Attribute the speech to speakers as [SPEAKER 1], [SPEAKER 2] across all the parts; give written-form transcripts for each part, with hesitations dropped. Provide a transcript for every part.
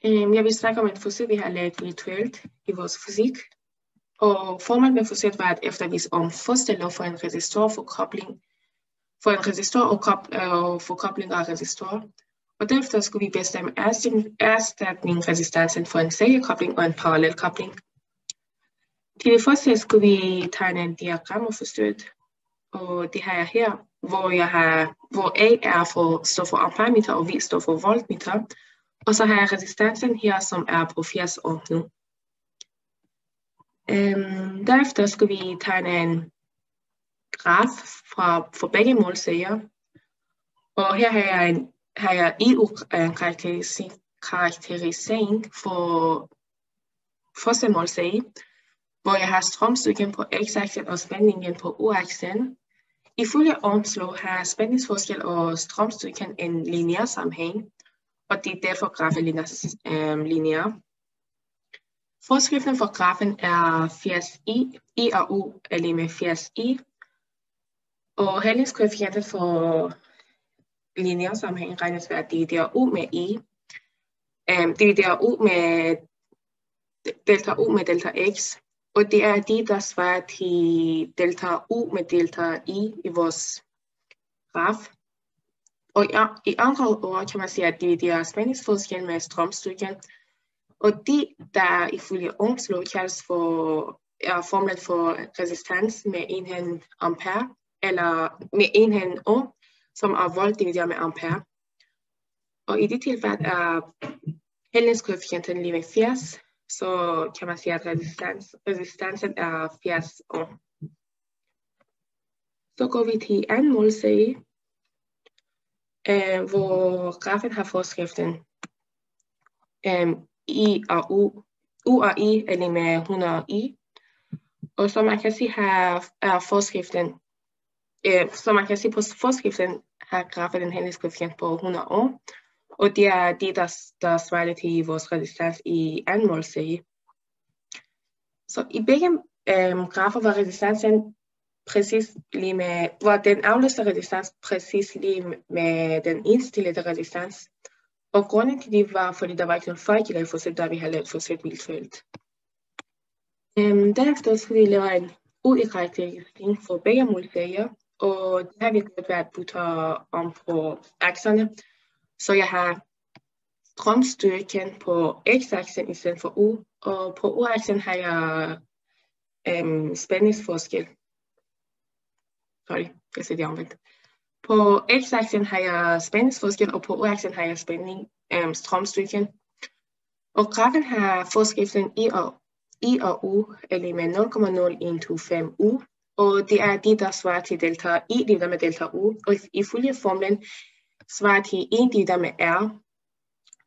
[SPEAKER 1] Jeg vil snakke om et forsøg, vi har lavet virtuelt i vores fysik. Og formålet med forsøget var at eftervise om første lov for en resistor og forkobling af resistor. Og derefter skulle vi bestemme erstatningsresistansen for en seriekobling og en parallelkobling. Til det første skulle vi tegne en diagram af forsøget. Og det har jeg her, hvor A står for amperemeter og V står for voltmeter. Og så har jeg resistansen her, som er på 80 ohm nu. Derefter skal vi tegne en graf for begge målsager. Og her har jeg EU-karakterisering for første målsage, hvor jeg har strømstyrken på x-aksen og spændingen på y-aksen. Ifølge Ohms lov har spændingsforskel og strømstyrken en lineær sammenhæng, og det er derfor grafen lineær. Forskriften for grafen er 80i. I og U er lige med 80i. Og hældningskoefficienten for lineær sammenhæng regnes ved at dividere U med I. Dividere U med delta x. Og det er det, der svarer til delta U med delta I vores graf. Og i andre ord kan man sige at dividere spændingsforskel med strømstyrken. Og det, der ifølge Ohms lov kaldes er formlet for resistans med enheden ampere, eller med enheden ohm, som er volt divideret med ampere. Og i det tilfælde er hældningskoefficienten lige med 80, så kan man sige, at resistansen er 80 ohm. Så går vi til anden målsage, hvor grafen har forskriften I og U og I er lige med 100 I. Og som man kan se her er forskriften, på forskriften har grafen en hældningskoefficient på 100 ohm. Og det er det, der svarer til vores resistans i anden målsage. Så i begge grafer var resistansen præcis lige med, hvor den afløste resistans præcis lige med den indstillede resistans. Og grunden til det var, fordi der var ikke nogen fejl i forsøget, da vi havde lavet forsøget virtuelt. Derefter skulle vi lave en UI-karakterisering for begge målsager, og det har vi gjort ved at bytte om på akserne. Så jeg har strømstyrken på x-aksen i stedet for U, og på y-aksen har jeg spændingsforskel. Jeg siger det omvendt. På x-aksen har jeg spændingsforskel, og på y-aksen har jeg strømstyrken. Og grafen har forskriften I og U er lige med 0,0125 U, og det er det, der svarer til delta I divideret med delta U, og ifølge formlen svarer til 1 divideret med R.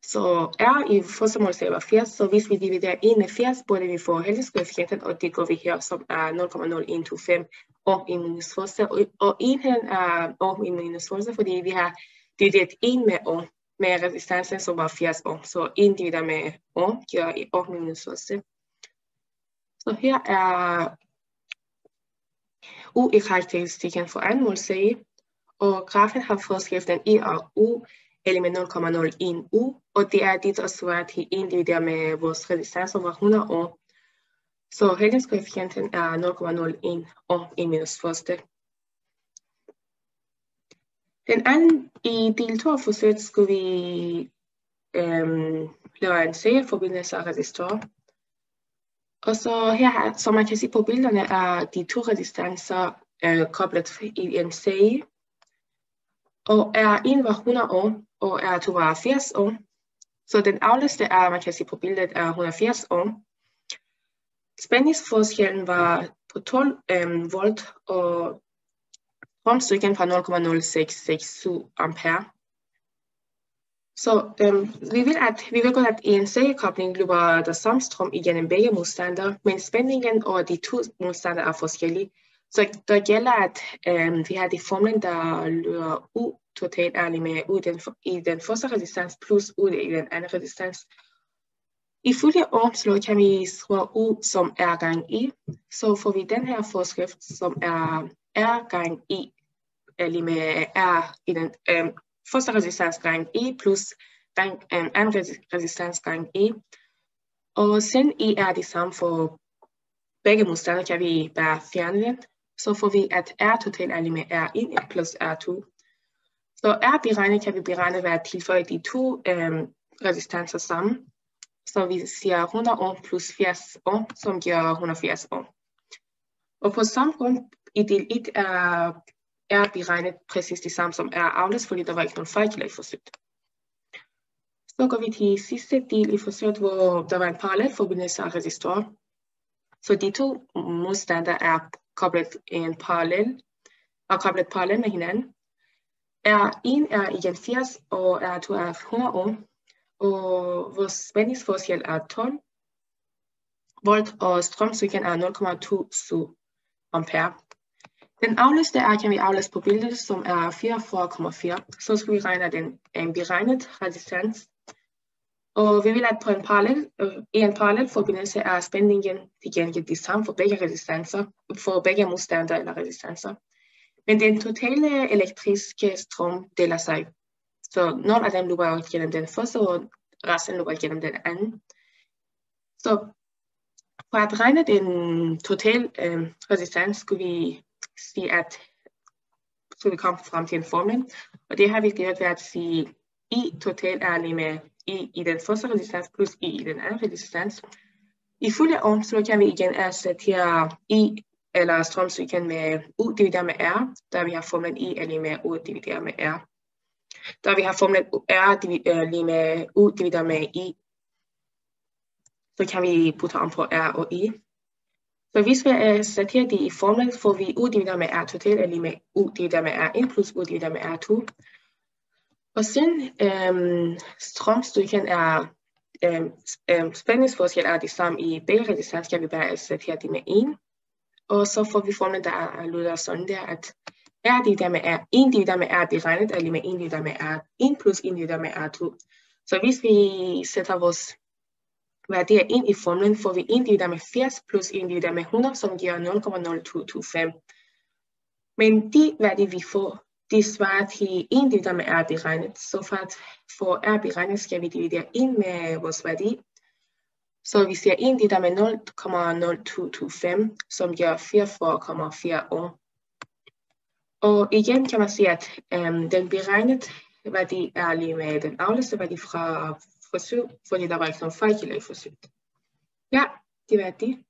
[SPEAKER 1] Så R i første målsag var 80, så hvis vi dividerer 1 med 80, burde vi få hældningskoefficienten, og det går vi her, som er 0,0125 ohm i minus første, og enheden er ohm i minus første, fordi vi har divideret 1 med ohm, med resistansen, som var 80 ohm, så 1 divideret med ohm giver ohm i minus første. Så her er U i karakteristikken for anden målsage, og grafen har forskriften I og U er med 0,01 U, og det er det, der svarer til 1 divideret med vores resistans over 100 ohm. Så hældningskoefficienten er 0,01 ohm i minus første. Den anden, i del 2 af forsøget, skulle vi lave en serieforbindelse af resistor. Og så her, som man kan se på billederne, er de to resistancer koblet i en serie. Og R1 var 100 ohm, og R2 var 80 ohm. Så den afløste er, man kan se på billedet, er 180 ohm. Spændingsforskellen var på 12 volt, og strømstyrken fra 0,0667 ampere. Så vi vil godt, at i en seriekobling løber der samme strøm igennem begge modstandere, men spændingen over de to modstandere er forskellige. Så der gælder, at vi har de formlen, der løber U totalt ærlig med U i den første resistans plus U i den anden resistans. Ifølge Ohms lov kan vi skrive U som R gang I, så får vi den her forskrift, som er R gang I, er lige med R i den første resistans gang I plus resistans gange E. Og siden E er det samme for begge modstandere, kan vi bare fjerne den. Så får vi, at R total er lige med R1 plus R2. Så R beregnet kan vi beregne ved at tilføje de to resistanser sammen. Så vi siger 100 ohm plus 80 ohm, som giver 180 ohm. Og på samme grund, i del 1 er beregnet præcis det samme som R afledt, fordi der var ikke nogen fejl i forsøget. Så går vi til sidste del i forsøget, hvor der var en parallel forbindelse af resistorer. Så de to modstandere er koblet parallelt med hinanden. R1 er igen 80, og R2 er 100 ohm. Og vores spændingsforskel er 12 volt, og strømstyrken er 0,27 ampere. Den aflæste R kan vi aflæse på billedet, som er 44,4. Så skal vi regne en beregnet resistans. Og vi vil, at på i en parallel forbindelse er spændingen til gengæld det samme for begge resistanser, for begge modstandere eller resistanser. Men den totale elektriske strøm deler sig. Så nogle af dem løber gennem den første, og resten løber gennem den anden. Så for at regne den totale resistans, skulle vi sige, at så vi kommer frem til en formel. Og det har vi gjort ved at sige, I total er lige med I den første resistans plus I den anden resistans. Ifølge Ohm, så kan vi igen erstatte her I eller strømstyrken med U divideret med R, der vi har formlen I er lige med U divideret med R. Der vi har formlen R lige med U divideret med I, så kan vi putte om på R og I. Så hvis vi erstatter det i formlen, får vi U divideret med R total er lige med U divideret med R1 plus U divideret med R2. Og siden strømstyrken er spændingsforskel er det samme i begge resistans, kan vi bare erstatte det med 1. Og så får vi formlen, der lyder sådan der, at R divideret med R, 1 divideret med R beregnet er lige med 1 divideret med R1 plus 1 divideret med R2. Så hvis vi sætter vores værdier ind i formlen, får vi 1 divideret med 80 plus 1 divideret med 100, som giver 0,0225. Men de værdier, vi får, det svarer til 1 divideret med R beregnet. Så for at få R beregnet, skal vi dividere ind med vores værdi. Så vi siger 1 divideret med 0,0225, som giver 44,4 ohm. Og igen kan man sige, at den beregnede værdi er lige med den aflæste værdi fra forsøg, fordi der var ikke nogen fejl i forsøget. Ja, det var det.